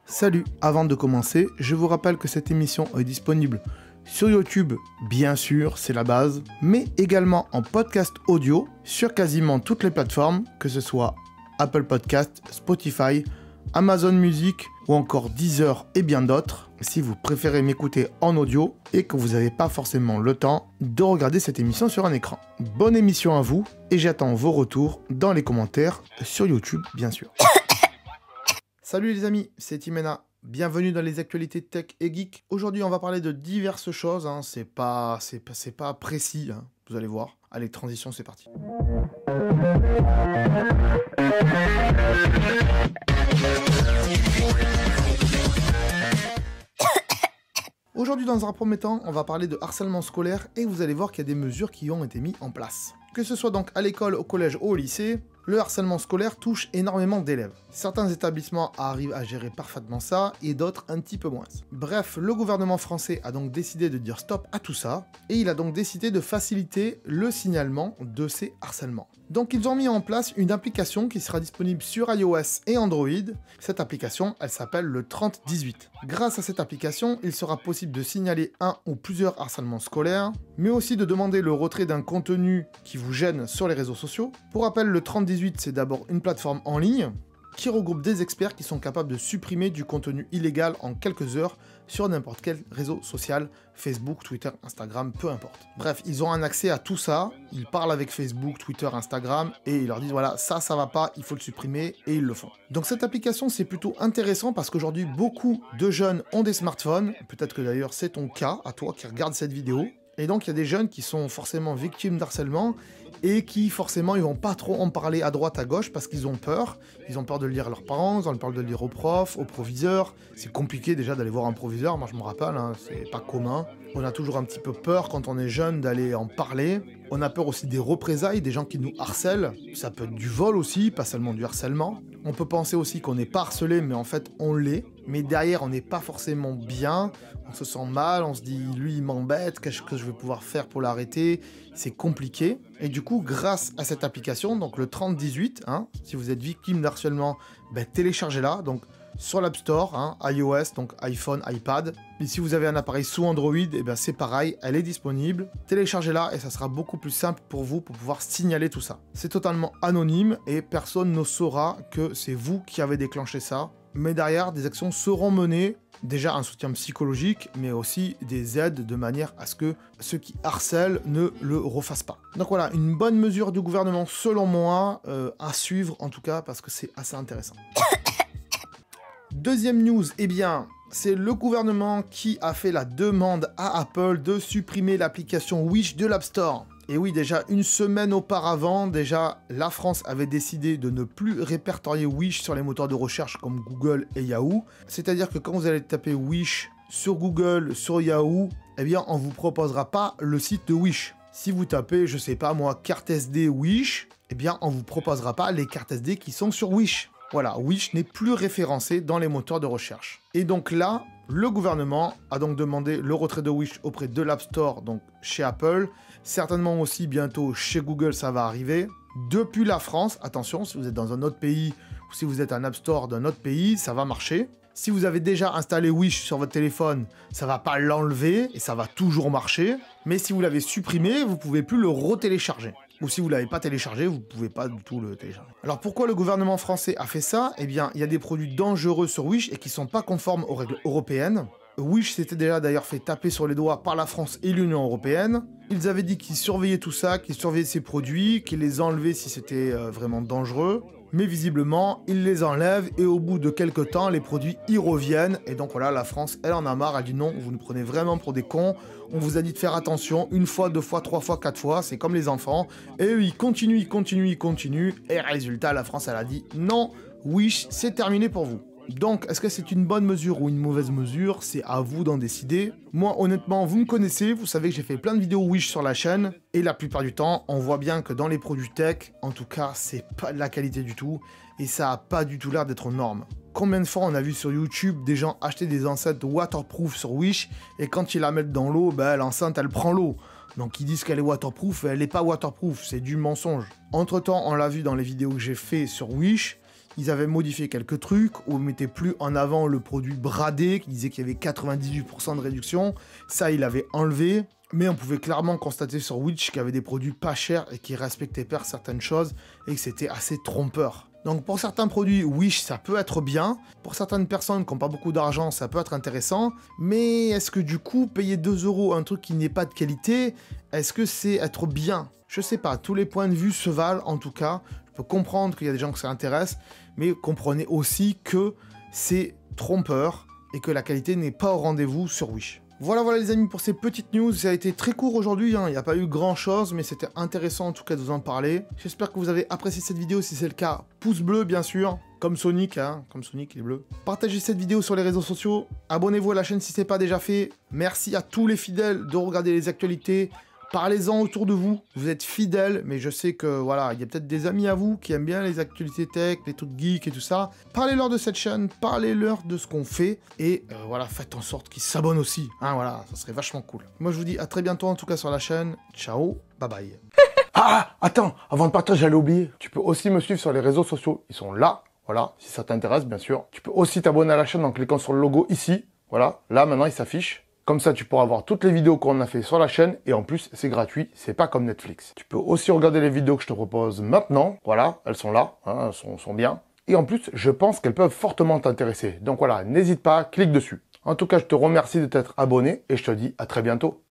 Salut, avant de commencer, je vous rappelle que cette émission est disponible sur YouTube, bien sûr, c'est la base, mais également en podcast audio sur quasiment toutes les plateformes, que ce soit Apple Podcast, Spotify, Amazon Music ou encore Deezer et bien d'autres, si vous préférez m'écouter en audio et que vous n'avez pas forcément le temps de regarder cette émission sur un écran. Bonne émission à vous et j'attends vos retours dans les commentaires sur YouTube, bien sûr. Salut les amis, c'est Timena. Bienvenue dans les actualités tech et geek. Aujourd'hui, on va parler de diverses choses, hein. C'est pas précis, hein. Vous allez voir. Allez, transition, c'est parti. Aujourd'hui, dans un premier temps, on va parler de harcèlement scolaire et vous allez voir qu'il y a des mesures qui ont été mises en place. Que ce soit donc à l'école, au collège ou au lycée, le harcèlement scolaire touche énormément d'élèves. Certains établissements arrivent à gérer parfaitement ça et d'autres un petit peu moins. Bref, le gouvernement français a donc décidé de dire stop à tout ça et il a donc décidé de faciliter le signalement de ces harcèlements. Donc ils ont mis en place une application qui sera disponible sur iOS et Android. Cette application, elle s'appelle le 3018. Grâce à cette application, il sera possible de signaler un ou plusieurs harcèlements scolaires, mais aussi de demander le retrait d'un contenu qui vous gêne sur les réseaux sociaux. Pour rappel, le 3018, c'est d'abord une plateforme en ligne qui regroupe des experts qui sont capables de supprimer du contenu illégal en quelques heures sur n'importe quel réseau social, Facebook, Twitter, Instagram, peu importe. Bref, ils ont un accès à tout ça, ils parlent avec Facebook, Twitter, Instagram, et ils leur disent voilà, ça va pas, il faut le supprimer, et ils le font. Donc cette application, c'est plutôt intéressant parce qu'aujourd'hui, beaucoup de jeunes ont des smartphones, peut-être que d'ailleurs c'est ton cas, à toi qui regarde cette vidéo, et donc il y a des jeunes qui sont forcément victimes d'harcèlement, et qui forcément ils vont pas trop en parler à droite à gauche parce qu'ils ont peur de le lire à leurs parents, ils ont peur de le lire aux profs, aux proviseurs. C'est compliqué déjà d'aller voir un proviseur, moi je me rappelle, hein, c'est pas commun. On a toujours un petit peu peur quand on est jeune d'aller en parler. On a peur aussi des représailles, des gens qui nous harcèlent. Ça peut être du vol aussi, pas seulement du harcèlement. On peut penser aussi qu'on n'est pas harcelé, mais en fait on l'est. Mais derrière on n'est pas forcément bien, on se sent mal, on se dit lui il m'embête, qu'est-ce que je vais pouvoir faire pour l'arrêter? C'est compliqué. Et du coup, grâce à cette application, donc le 3018, hein, si vous êtes victime d'harcèlement, téléchargez-la. Donc sur l'App Store, hein, iOS, donc iPhone, iPad. Et si vous avez un appareil sous Android, c'est pareil, elle est disponible. Téléchargez-la et ça sera beaucoup plus simple pour vous pour pouvoir signaler tout ça. C'est totalement anonyme et personne ne saura que c'est vous qui avez déclenché ça. Mais derrière, des actions seront menées. Déjà un soutien psychologique, mais aussi des aides de manière à ce que ceux qui harcèlent ne le refassent pas. Donc voilà, une bonne mesure du gouvernement selon moi, à suivre en tout cas, parce que c'est assez intéressant. Deuxième news, c'est le gouvernement qui a fait la demande à Apple de supprimer l'application Wish de l'App Store. Et oui, déjà une semaine auparavant, la France avait décidé de ne plus répertorier Wish sur les moteurs de recherche comme Google et Yahoo. C'est-à-dire que quand vous allez taper Wish sur Google, sur Yahoo, on vous proposera pas le site de Wish. Si vous tapez, je sais pas moi, carte SD Wish, on vous proposera pas les cartes SD qui sont sur Wish. Voilà, Wish n'est plus référencé dans les moteurs de recherche. Et donc là, le gouvernement a donc demandé le retrait de Wish auprès de l'App Store, donc chez Apple. Certainement aussi bientôt chez Google, ça va arriver. Depuis la France, attention, si vous êtes dans un autre pays ou si vous êtes un App Store d'un autre pays, ça va marcher. Si vous avez déjà installé Wish sur votre téléphone, ça va pas l'enlever et ça va toujours marcher. Mais si vous l'avez supprimé, vous pouvez plus le retélécharger. Ou si vous ne l'avez pas téléchargé, vous ne pouvez pas du tout le télécharger. Alors pourquoi le gouvernement français a fait ça? Il y a des produits dangereux sur Wish et qui ne sont pas conformes aux règles européennes. Wish s'était déjà d'ailleurs fait taper sur les doigts par la France et l'Union européenne. Ils avaient dit qu'ils surveillaient tout ça, qu'ils surveillaient ces produits, qu'ils les enlevaient si c'était vraiment dangereux. Mais visiblement, ils les enlèvent et au bout de quelques temps, les produits y reviennent. Et donc voilà, la France, elle en a marre, elle dit non, vous nous prenez vraiment pour des cons. On vous a dit de faire attention, une fois, deux fois, trois fois, quatre fois, c'est comme les enfants. Et eux, ils continuent. Et résultat, la France, elle a dit non, Wish, c'est terminé pour vous. Donc, est-ce que c'est une bonne mesure ou une mauvaise mesure? C'est à vous d'en décider. Moi, honnêtement, vous me connaissez, vous savez que j'ai fait plein de vidéos Wish sur la chaîne, et la plupart du temps, on voit bien que dans les produits tech, en tout cas, c'est pas de la qualité du tout, et ça a pas du tout l'air d'être aux normes. Combien de fois on a vu sur YouTube des gens acheter des enceintes waterproof sur Wish, et quand ils la mettent dans l'eau, l'enceinte, elle prend l'eau. Donc ils disent qu'elle est waterproof, et elle n'est pas waterproof, c'est du mensonge. Entre-temps, on l'a vu dans les vidéos que j'ai fait sur Wish, Ils avaient modifié quelques trucs, où ils mettaient plus en avant le produit bradé, qui disait qu'il y avait 98% de réduction. Ça, il avait enlevé. Mais on pouvait clairement constater sur Wish qu'il y avait des produits pas chers et qui respectaient pas certaines choses et que c'était assez trompeur. Donc pour certains produits, Wish, ça peut être bien. Pour certaines personnes qui n'ont pas beaucoup d'argent, ça peut être intéressant. Mais est-ce que du coup, payer 2 € un truc qui n'est pas de qualité, est-ce que c'est être bien? Je sais pas, tous les points de vue se valent en tout cas. Je peux comprendre qu'il y a des gens que ça intéresse, mais comprenez aussi que c'est trompeur et que la qualité n'est pas au rendez-vous sur Wish. Voilà les amis pour ces petites news, ça a été très court aujourd'hui, il n'y a pas eu grand chose, mais c'était intéressant en tout cas de vous en parler. J'espère que vous avez apprécié cette vidéo, si c'est le cas, pouce bleu bien sûr, comme Sonic, comme Sonic il est bleu. Partagez cette vidéo sur les réseaux sociaux, abonnez-vous à la chaîne si ce n'est pas déjà fait. Merci à tous les fidèles de regarder les actualités. Parlez-en autour de vous, vous êtes fidèles, mais je sais que voilà, il y a peut-être des amis à vous qui aiment bien les actualités tech, les trucs geeks et tout ça. Parlez-leur de cette chaîne, parlez-leur de ce qu'on fait, et voilà, faites en sorte qu'ils s'abonnent aussi. Hein, voilà, ça serait vachement cool. Moi je vous dis à très bientôt en tout cas sur la chaîne. Ciao, bye bye. Ah, attends, avant de partir, j'allais oublier. Tu peux aussi me suivre sur les réseaux sociaux, ils sont là, voilà, si ça t'intéresse bien sûr. Tu peux aussi t'abonner à la chaîne en cliquant sur le logo ici, voilà, là maintenant il s'affiche. Comme ça, tu pourras voir toutes les vidéos qu'on a fait sur la chaîne et en plus, c'est gratuit, c'est pas comme Netflix. Tu peux aussi regarder les vidéos que je te propose maintenant. Voilà, elles sont là, hein, elles sont bien. Et en plus, je pense qu'elles peuvent fortement t'intéresser. Donc voilà, n'hésite pas, clique dessus. En tout cas, je te remercie de t'être abonné et je te dis à très bientôt.